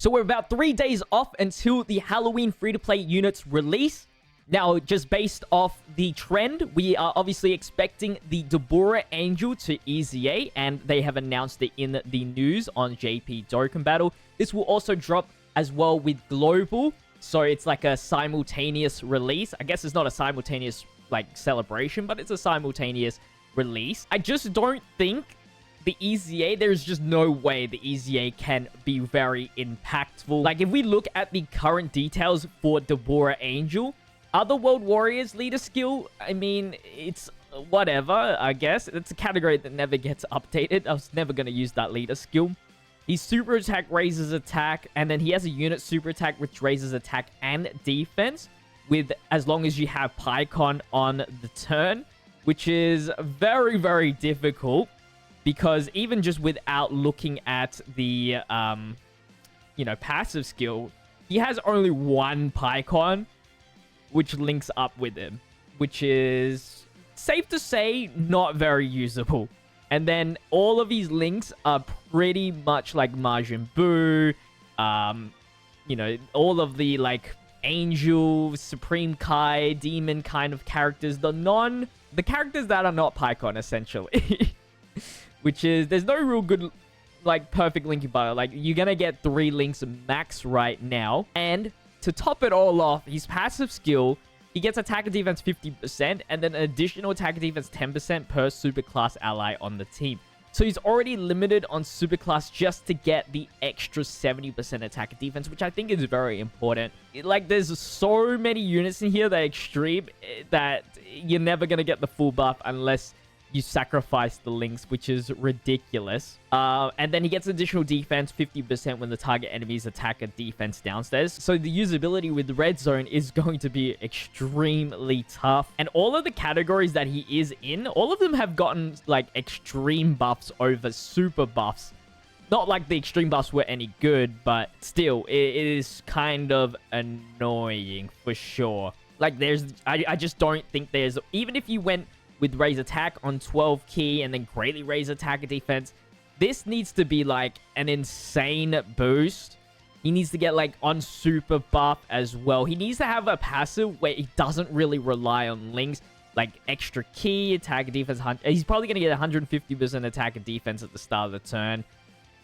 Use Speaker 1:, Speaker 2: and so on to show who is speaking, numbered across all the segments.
Speaker 1: So we're about 3 days off until the Halloween free-to-play units release. Now, just based off the trend, we are obviously expecting the DBOR Angel to EZA, and they have announced it in the news on JP Dokkan Battle. This will also drop as well with Global, so it's like a simultaneous release. I guess it's not a simultaneous, like, celebration, but it's a simultaneous release. I just don't think the EZA, there's just no way the EZA can be very impactful. Like, if we look at the current details for DBOR Angel, other World Warriors leader skill, I mean, it's whatever, I guess. It's a category that never gets updated. I was never going to use that leader skill. His super attack raises attack, and then he has a unit super attack which raises attack and defense, with as long as you have PyCon on the turn, which is very, very difficult, because even just without looking at the, passive skill, he has only one PyCon, which links up with him, which is, safe to say, not very usable. And then all of these links are pretty much like Majin Buu, all of the, like, Angel, Supreme Kai, Demon kind of characters, the characters that are not PyCon, essentially. Which is, there's no real good, like, perfect linking butter. Like, you're gonna get 3 links max right now. And to top it all off, his passive skill, he gets attack and defense 50%, and then an additional attack and defense 10% per superclass ally on the team. So he's already limited on superclass just to get the extra 70% attack and defense, which I think is very important. Like, there's so many units in here that are extreme that you're never going to get the full buff unless you sacrifice the links, which is ridiculous. And then he gets additional defense 50% when the target enemies attack a defense downstairs. So the usability with the red zone is going to be extremely tough. And all of the categories that he is in, all of them have gotten, like, extreme buffs over super buffs. Not like the extreme buffs were any good, but still, it is kind of annoying for sure. Like, I just don't think there's, even if you went with raise attack on 12 key and then greatly raise attack and defense, this needs to be like an insane boost. He needs to get, like, on super buff as well. He needs to have a passive where he doesn't really rely on links, like extra key, attack and defense. He's probably going to get 150% attack and defense at the start of the turn.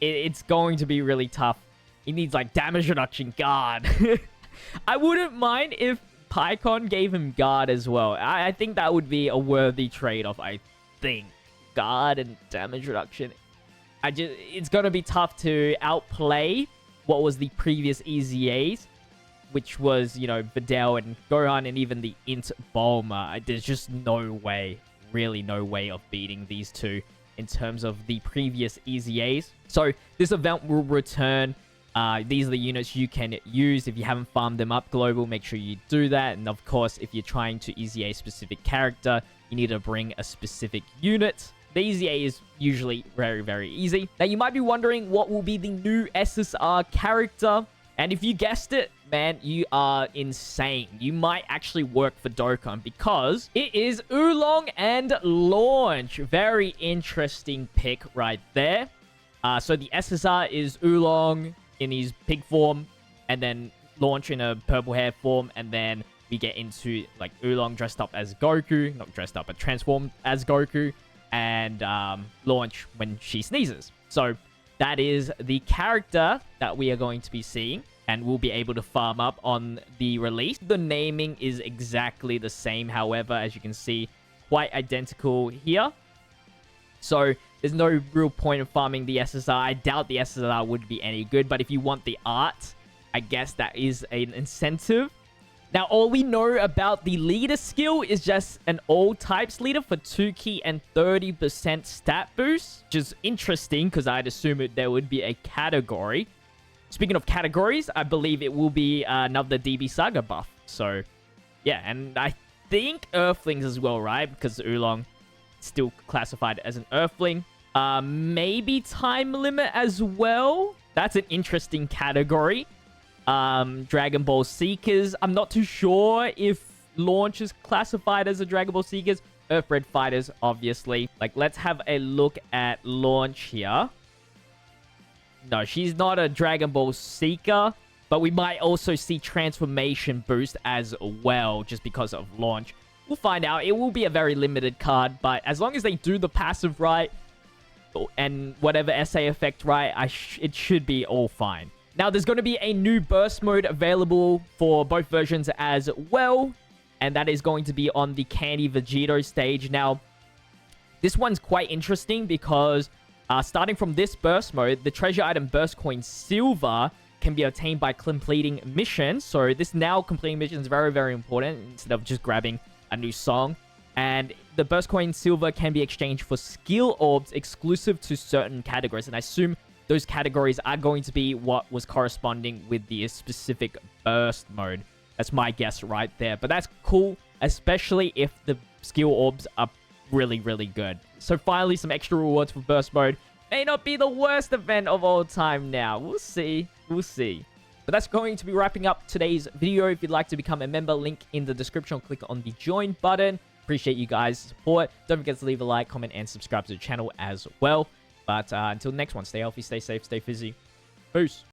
Speaker 1: It's going to be really tough. He needs, like, damage reduction, guard. I wouldn't mind if PyCon gave him guard as well. I think that would be a worthy trade-off, I think. Guard and damage reduction. It's going to be tough to outplay what was the previous EZAs, which was, Videl and Gohan and even the Int Bulma. There's just no way, really no way of beating these two in terms of the previous EZAs. So this event will return. These are the units you can use. If you haven't farmed them up global, make sure you do that. And of course, if you're trying to EZA a specific character, you need to bring a specific unit. The EZA is usually very, very easy. Now, you might be wondering what will be the new SSR character. And if you guessed it, man, you are insane. You might actually work for Dokkan because it is Oolong and Launch. Very interesting pick right there. So the SSR is Oolong in his pig form, and then Launch in a purple hair form, and then we get into, like, Oolong dressed up as Goku, not dressed up, but transformed as Goku, and Launch when she sneezes. So that is the character that we are going to be seeing, and we'll be able to farm up on the release. The naming is exactly the same, however, as you can see, quite identical here. So there's no real point of farming the SSR. I doubt the SSR would be any good, but if you want the art, I guess that is an incentive. Now, all we know about the leader skill is just an all types leader for 2 key and 30% stat boost, which is interesting because I'd assume there would be a category. Speaking of categories, I believe it will be another DB Saga buff. So, yeah, and I think Earthlings as well, right? Because Oolong still classified as an Earthling. Maybe time limit as well. That's an interesting category. Dragon Ball Seekers. I'm not too sure if Launch is classified as a Dragon Ball Seekers. Earthbred Fighters, obviously. Like, let's have a look at Launch here. No, she's not a Dragon Ball Seeker. But we might also see transformation boost as well, just because of launch. We'll find out. It will be a very limited card, but as long as they do the passive right, and whatever SA effect right, it should be all fine. Now, there's going to be a new burst mode available for both versions as well, and that is going to be on the Candy Vegito stage. Now, this one's quite interesting because starting from this burst mode, the treasure item burst coin silver can be obtained by completing missions. So this now completing missions is very, very important instead of just grabbing a new song. And the burst coin silver can be exchanged for skill orbs exclusive to certain categories. And I assume those categories are going to be what was corresponding with the specific burst mode. That's my guess right there. But that's cool, especially if the skill orbs are really, really good. So finally, some extra rewards for burst mode. May not be the worst event of all time now. We'll see. We'll see. But that's going to be wrapping up today's video. If you'd like to become a member, link in the description. Click on the join button. Appreciate you guys' support. Don't forget to leave a like, comment, and subscribe to the channel as well. But until the next one, stay healthy, stay safe, stay fizzy. Peace.